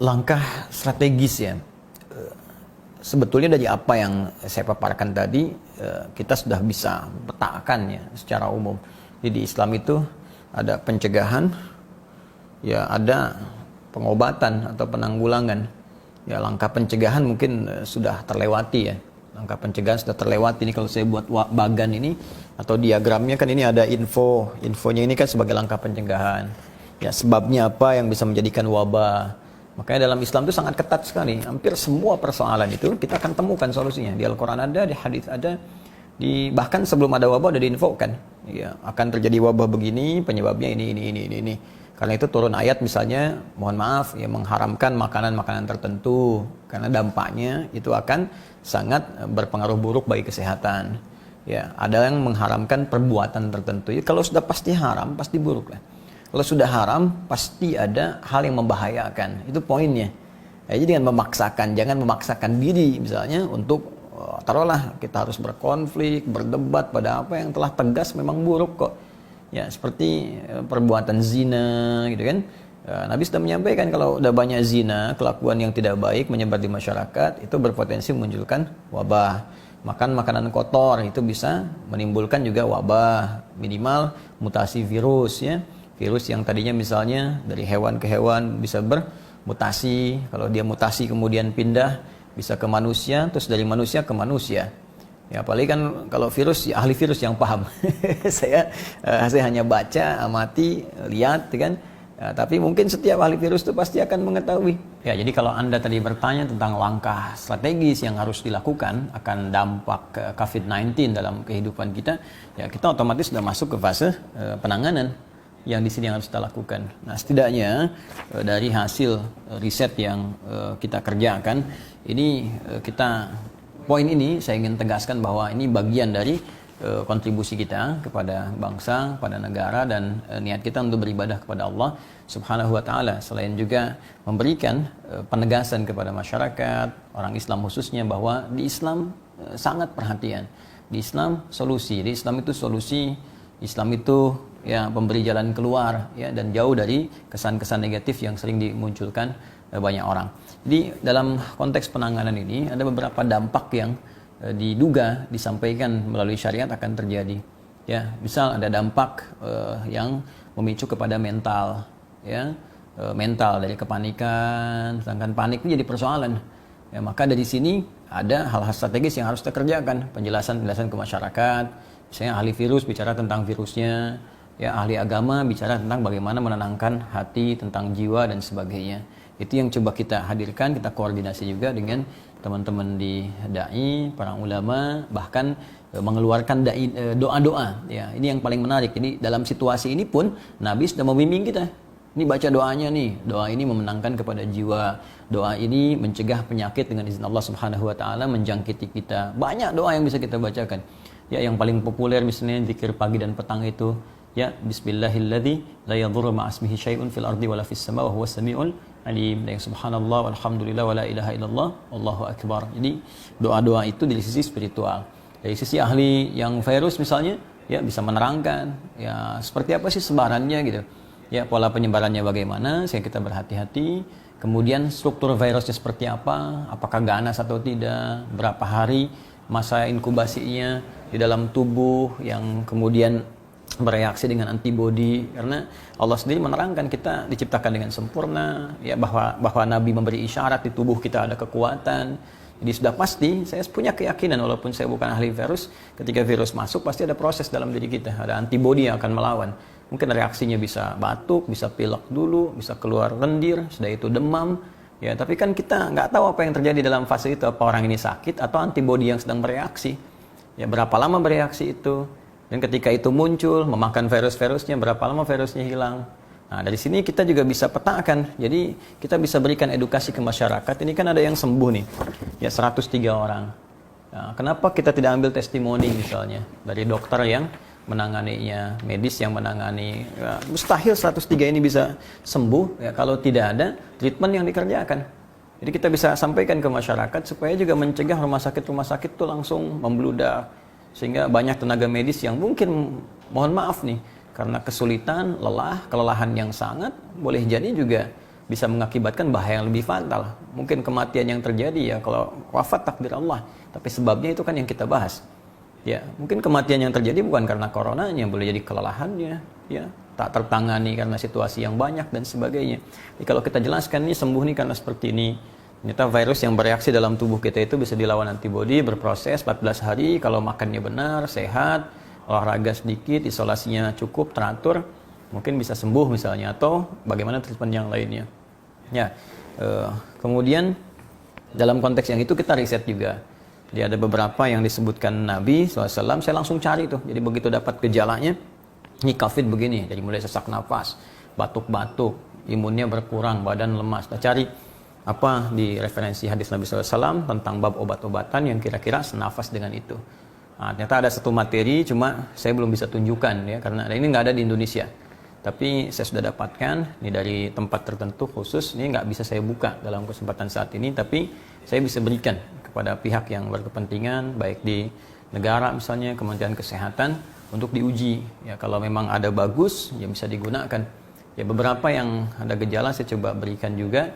langkah strategis ya. Sebetulnya dari apa yang saya paparkan tadi, kita sudah bisa petakan ya secara umum. Jadi di Islam itu ada pencegahan, ya ada pengobatan atau penanggulangan. Ya langkah pencegahan mungkin sudah terlewati ya. Langkah pencegahan sudah terlewati. Ini kalau saya buat bagan ini atau diagramnya kan ini ada infonya ini kan sebagai langkah pencegahan. Ya sebabnya apa yang bisa menjadikan wabah. Makanya dalam Islam itu sangat ketat sekali. Hampir semua persoalan itu kita akan temukan solusinya. Di Al-Quran ada, di hadis ada, bahkan sebelum ada wabah udah diinfokan. Ya, akan terjadi wabah begini, penyebabnya ini. Karena itu turun ayat misalnya, mohon maaf, ya mengharamkan makanan-makanan tertentu. Karena dampaknya itu akan sangat berpengaruh buruk bagi kesehatan. Ya, ada yang mengharamkan perbuatan tertentu. Ya, kalau sudah pasti haram, pasti buruk lah. Kalau sudah haram, pasti ada hal yang membahayakan. Itu poinnya. Ya, jadi jangan memaksakan diri misalnya untuk, taruhlah kita harus berkonflik, berdebat pada apa yang telah tegas memang buruk kok. Ya, seperti perbuatan zina gitu kan. Nabi sudah menyampaikan kalau udah banyak zina, kelakuan yang tidak baik menyebar di masyarakat, itu berpotensi memunculkan wabah. Makan makanan kotor itu bisa menimbulkan juga wabah, minimal mutasi virus ya. Virus yang tadinya misalnya dari hewan ke hewan bisa bermutasi. Kalau dia mutasi kemudian pindah bisa ke manusia, terus dari manusia ke manusia. Ya apalagi kan kalau virus, ya ahli virus yang paham. saya hanya baca, amati, lihat kan. Tapi mungkin setiap ahli virus itu pasti akan mengetahui. Ya jadi kalau Anda tadi bertanya tentang langkah strategis yang harus dilakukan akan dampak COVID-19 dalam kehidupan kita, ya kita otomatis sudah masuk ke fase penanganan yang di sini harus kita lakukan. Nah, setidaknya dari hasil riset yang kita kerjakan, ini poin ini saya ingin tegaskan bahwa ini bagian dari kontribusi kita kepada bangsa, pada negara dan niat kita untuk beribadah kepada Allah Subhanahu wa taala. Selain juga memberikan penegasan kepada masyarakat, orang Islam khususnya bahwa di Islam sangat perhatian. Di Islam solusi, di Islam itu solusi, Islam itu ya pemberi jalan keluar ya dan jauh dari kesan-kesan negatif yang sering dimunculkan banyak orang. Jadi dalam konteks penanganan ini ada beberapa dampak yang diduga disampaikan melalui syariat akan terjadi. Ya, misal ada dampak yang memicu kepada mental ya, mental dari kepanikan, sedangkan panik itu jadi persoalan. Ya, maka dari sini ada hal-hal strategis yang harus kita kerjakan, penjelasan ke masyarakat. Misalnya ahli virus bicara tentang virusnya, ya ahli agama bicara tentang bagaimana menenangkan hati, tentang jiwa dan sebagainya. Itu yang coba kita hadirkan, kita koordinasi juga dengan teman-teman di dai, para ulama, bahkan mengeluarkan doa-doa. Ya, ini yang paling menarik. Jadi dalam situasi ini pun Nabi sudah membimbing kita. Ini baca doanya nih. Doa ini memenangkan kepada jiwa. Doa ini mencegah penyakit dengan izin Allah Subhanahu wa taala menjangkiti kita. Banyak doa yang bisa kita bacakan. Ya, yang paling populer misalnya zikir pagi dan petang itu ya bismillahilladzi la yadhurru ma'asmihi syai'un fil ardi wala fis sama' wa huwas samiul alim. Dan subhanallah walhamdulillah wala ilaha illallah wallahu akbar. Jadi doa-doa itu dari sisi spiritual. Dari sisi ahli yang virus misalnya ya bisa menerangkan ya seperti apa sih sebarannya gitu. Ya pola penyebarannya bagaimana, sehingga kita berhati-hati. Kemudian struktur virusnya seperti apa, apakah ganas atau tidak, berapa hari masa inkubasinya di dalam tubuh yang kemudian bereaksi dengan antibodi, karena Allah sendiri menerangkan kita diciptakan dengan sempurna ya, bahwa Nabi memberi isyarat di tubuh kita ada kekuatan. Jadi sudah pasti saya punya keyakinan walaupun saya bukan ahli virus, ketika virus masuk pasti ada proses dalam diri kita, ada antibodi yang akan melawan. Mungkin reaksinya bisa batuk, bisa pilek dulu, bisa keluar lendir, sudah itu demam ya, tapi kan kita nggak tahu apa yang terjadi dalam fase itu, apa orang ini sakit atau antibodi yang sedang bereaksi ya, berapa lama bereaksi itu. Dan ketika itu muncul, memakan virus-virusnya, berapa lama virusnya hilang. Nah, dari sini kita juga bisa petakan. Jadi, kita bisa berikan edukasi ke masyarakat. Ini kan ada yang sembuh nih, ya 103 orang. Nah, kenapa kita tidak ambil testimoni misalnya dari dokter yang menanganinya, medis yang menangani. Ya, mustahil 103 ini bisa sembuh ya, kalau tidak ada treatment yang dikerjakan. Jadi kita bisa sampaikan ke masyarakat supaya juga mencegah rumah sakit itu langsung membludak. Sehingga banyak tenaga medis yang mungkin, mohon maaf nih, karena kesulitan, kelelahan yang sangat, boleh jadi juga bisa mengakibatkan bahaya yang lebih fatal. Mungkin kematian yang terjadi ya kalau wafat takdir Allah, tapi sebabnya itu kan yang kita bahas. Ya, mungkin kematian yang terjadi bukan karena coronanya, boleh jadi kelelahannya, ya, tak tertangani karena situasi yang banyak dan sebagainya. Jadi kalau kita jelaskan ini sembuh nih karena seperti ini. Ternyata virus yang bereaksi dalam tubuh kita itu bisa dilawan antibodi, berproses 14 hari kalau makannya benar, sehat, olahraga sedikit, isolasinya cukup, teratur, mungkin bisa sembuh misalnya, atau bagaimana treatment yang lainnya. Ya, kemudian dalam konteks yang itu kita riset juga. Jadi ada beberapa yang disebutkan Nabi SAW, saya langsung cari tuh. Jadi begitu dapat gejalanya, ini COVID begini, jadi mulai sesak nafas, batuk-batuk, imunnya berkurang, badan lemas. Kita cari apa di referensi hadis Nabi SAW tentang bab obat-obatan yang kira-kira senafas dengan itu. Nah, ternyata ada satu materi, cuma saya belum bisa tunjukkan ya, karena ini nggak ada di Indonesia. Tapi saya sudah dapatkan, ini dari tempat tertentu khusus, ini nggak bisa saya buka dalam kesempatan saat ini, tapi saya bisa berikan kepada pihak yang berkepentingan, baik di negara misalnya, Kementerian Kesehatan, untuk diuji. Ya, kalau memang ada bagus, ya bisa digunakan. Ya, beberapa yang ada gejala saya coba berikan juga,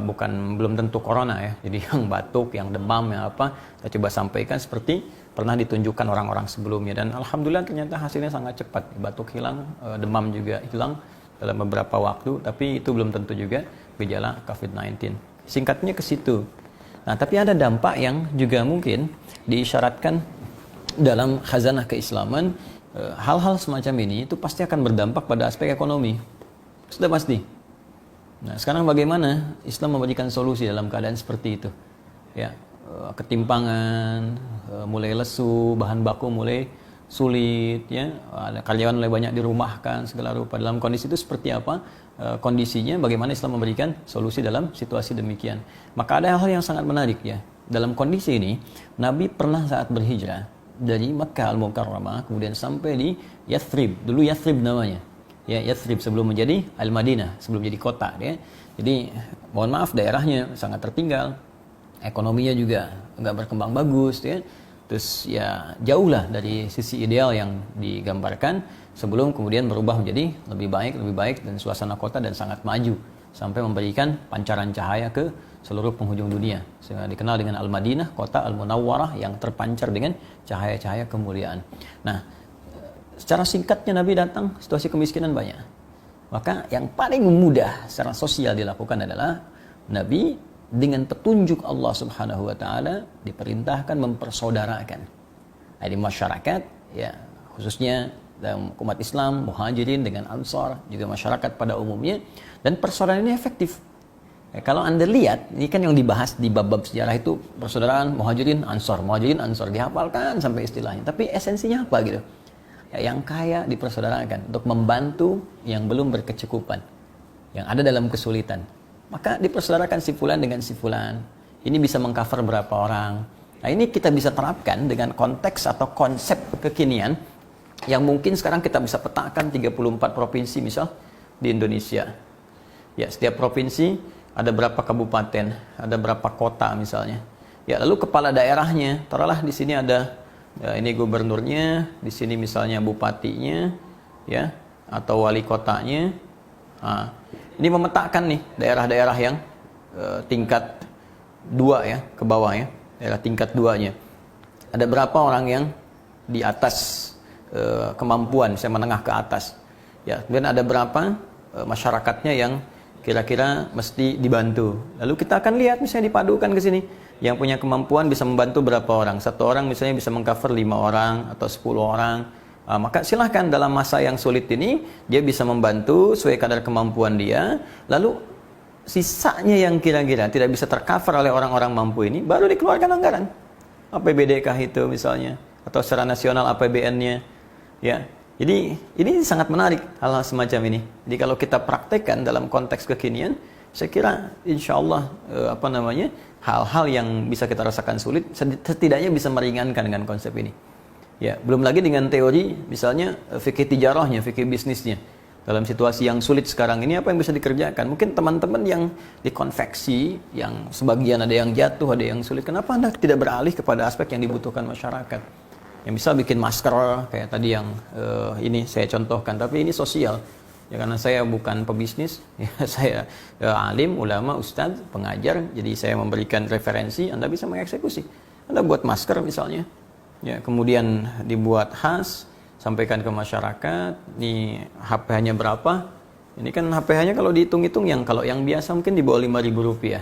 belum tentu corona ya, jadi yang batuk, yang demam, yang apa, saya coba sampaikan seperti pernah ditunjukkan orang-orang sebelumnya, dan alhamdulillah ternyata hasilnya sangat cepat, batuk hilang, demam juga hilang dalam beberapa waktu, tapi itu belum tentu juga gejala COVID-19. Singkatnya ke situ. Nah, tapi ada dampak yang juga mungkin diisyaratkan dalam khazanah keislaman. Hal-hal semacam ini itu pasti akan berdampak pada aspek ekonomi, sudah pasti. Nah, sekarang bagaimana Islam memberikan solusi dalam keadaan seperti itu? Ya, ketimpangan, mulai lesu, bahan baku mulai sulit, ya, karyawan mulai banyak dirumahkan, segala rupa. Dalam kondisi itu seperti apa kondisinya? Bagaimana Islam memberikan solusi dalam situasi demikian? Maka ada hal yang sangat menarik ya. Dalam kondisi ini, Nabi pernah saat berhijrah dari Makkah Al-Mukarramah kemudian sampai di Yathrib. Dulu Yathrib namanya. Ya, Yathrib sebelum menjadi Al-Madinah, sebelum jadi kota ya. Jadi mohon maaf daerahnya sangat tertinggal, ekonominya juga nggak berkembang bagus ya. Terus ya jauhlah dari sisi ideal yang digambarkan sebelum kemudian berubah menjadi lebih baik dan suasana kota dan sangat maju sampai memberikan pancaran cahaya ke seluruh penghujung dunia. Sehingga dikenal dengan Al-Madinah, kota Al-Munawwarah yang terpancar dengan cahaya-cahaya kemuliaan. Nah, secara singkatnya Nabi datang, situasi kemiskinan banyak. Maka yang paling mudah secara sosial dilakukan adalah Nabi dengan petunjuk Allah Subhanahu wa taala diperintahkan mempersaudarakan. Di masyarakat ya, khususnya dalam umat Islam, Muhajirin dengan Ansar, juga masyarakat pada umumnya, dan persaudaraan ini efektif. Ya, kalau Anda lihat, ini kan yang dibahas di bab-bab sejarah itu persaudaraan Muhajirin Ansar dihafalkan sampai istilahnya. Tapi esensinya apa gitu? Yang kaya dipersaudarakan untuk membantu yang belum berkecukupan, yang ada dalam kesulitan. Maka dipersaudarakan si fulan dengan si fulan. Ini bisa mengcover berapa orang. Nah, ini kita bisa terapkan dengan konteks atau konsep kekinian yang mungkin sekarang kita bisa petakan 34 provinsi misal di Indonesia. Ya, setiap provinsi ada berapa kabupaten, ada berapa kota misalnya. Ya, lalu kepala daerahnya, taruhlah di sini ada ya, ini gubernurnya, di sini misalnya bupatinya, ya, atau wali kotanya. Nah, ini memetakan nih daerah-daerah yang tingkat 2 ya, ke bawah ya, daerah tingkat 2-nya. Ada berapa orang yang di atas kemampuan, saya menengah ke atas. Ya, dan ada berapa masyarakatnya yang kira-kira mesti dibantu. Lalu kita akan lihat misalnya dipadukan ke sini. Yang punya kemampuan bisa membantu berapa orang. Satu orang misalnya bisa mengcover 5 orang atau 10 orang. Maka silahkan dalam masa yang sulit ini, dia bisa membantu sesuai kadar kemampuan dia. Lalu sisanya yang kira-kira tidak bisa tercover oleh orang-orang mampu ini, baru dikeluarkan anggaran. APBD kah itu misalnya. Atau secara nasional APBN-nya. Ya. Jadi ini sangat menarik hal-hal semacam ini. Jadi kalau kita praktekkan dalam konteks kekinian, saya kira insya Allah hal-hal yang bisa kita rasakan sulit setidaknya bisa meringankan dengan konsep ini. Ya, belum lagi dengan teori misalnya fikih tijarahnya, fikih bisnisnya. Dalam situasi yang sulit sekarang ini apa yang bisa dikerjakan? Mungkin teman-teman yang di konveksi, yang sebagian ada yang jatuh, ada yang sulit. Kenapa Anda tidak beralih kepada aspek yang dibutuhkan masyarakat? Yang bisa bikin masker kayak tadi yang ini saya contohkan, tapi ini sosial. Ya karena saya bukan pebisnis, ya, saya alim, ulama, ustadz, pengajar, jadi saya memberikan referensi, Anda bisa mengeksekusi. Anda buat masker misalnya, ya kemudian dibuat khas, sampaikan ke masyarakat, nih HPH-nya berapa? Ini kan HPH-nya kalau dihitung-hitung kalau yang biasa mungkin di bawah Rp5.000.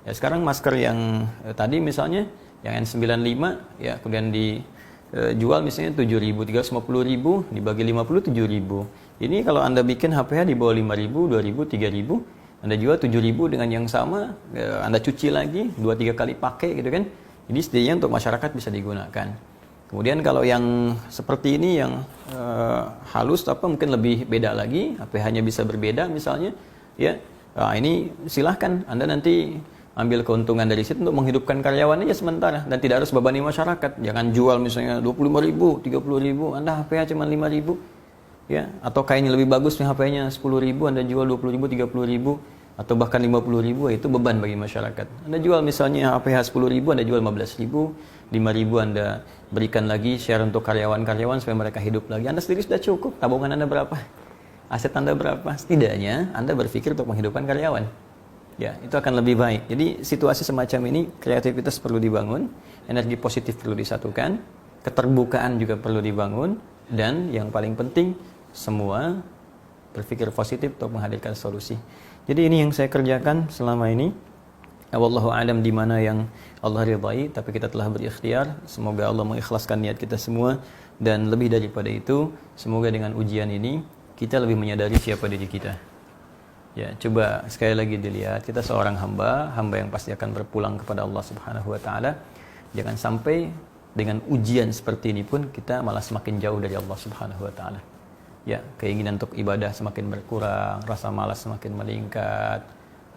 Ya sekarang masker yang tadi misalnya yang N95 ya kemudian dijual misalnya 7.000, 350.000 dibagi 50 7.000. Ini kalau Anda bikin HPH di bawah 5.000, 2.000, 3.000, Anda jual 7.000 dengan yang sama, Anda cuci lagi 2-3 kali pakai gitu kan. Ini setidaknya untuk masyarakat bisa digunakan. Kemudian kalau yang seperti ini yang halus apa mungkin lebih beda lagi, HPH-nya bisa berbeda misalnya, ya. Nah, ini silahkan Anda nanti ambil keuntungan dari situ untuk menghidupkan karyawan aja sementara dan tidak harus bebani masyarakat. Jangan jual misalnya 25.000, 30.000, Anda HPH cuma 5.000. Ya, atau kainnya lebih bagus nih HP-nya 10.000, Anda jual 20.000, 30.000 atau bahkan 50.000, itu beban bagi masyarakat. Anda jual misalnya HPH 10.000, Anda jual 15.000, 5.000 Anda berikan lagi share untuk karyawan-karyawan supaya mereka hidup lagi. Anda sendiri sudah cukup. Tabungan Anda berapa? Aset Anda berapa? Setidaknya Anda berpikir untuk menghidupkan karyawan. Ya, itu akan lebih baik. Jadi situasi semacam ini, kreativitas perlu dibangun, energi positif perlu disatukan, keterbukaan juga perlu dibangun, dan yang paling penting semua berpikir positif untuk menghadirkan solusi. Jadi ini yang saya kerjakan selama ini. Wallahu a'lam di mana yang Allah ridai, tapi kita telah berikhtiar. Semoga Allah mengikhlaskan niat kita semua, dan lebih daripada itu, semoga dengan ujian ini kita lebih menyadari siapa diri kita. Ya, coba sekali lagi dilihat, kita seorang hamba yang pasti akan berpulang kepada Allah Subhanahu wa taala. Jangan sampai dengan ujian seperti ini pun kita malah semakin jauh dari Allah Subhanahu wa taala. Ya, keinginan untuk ibadah semakin berkurang, rasa malas semakin meningkat.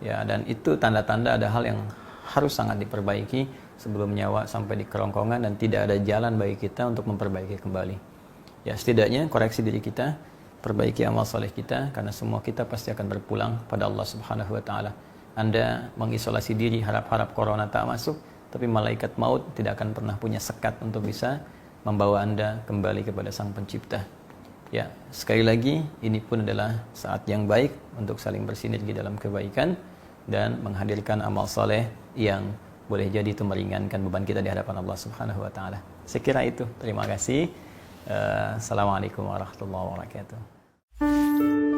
Ya, dan itu tanda-tanda ada hal yang harus sangat diperbaiki sebelum nyawa sampai di kerongkongan dan tidak ada jalan bagi kita untuk memperbaiki kembali. Ya, setidaknya koreksi diri kita, perbaiki amal soleh kita, karena semua kita pasti akan berpulang pada Allah Subhanahu wa taala. Anda mengisolasi diri, harap-harap corona tak masuk, tapi malaikat maut tidak akan pernah punya sekat untuk bisa membawa Anda kembali kepada Sang Pencipta. Ya, sekali lagi ini pun adalah saat yang baik untuk saling bersinergi dalam kebaikan dan menghadirkan amal soleh yang boleh jadi itu meringankan beban kita di hadapan Allah Subhanahu wa taala. Saya kira itu. Terima kasih. Assalamualaikum warahmatullahi wabarakatuh.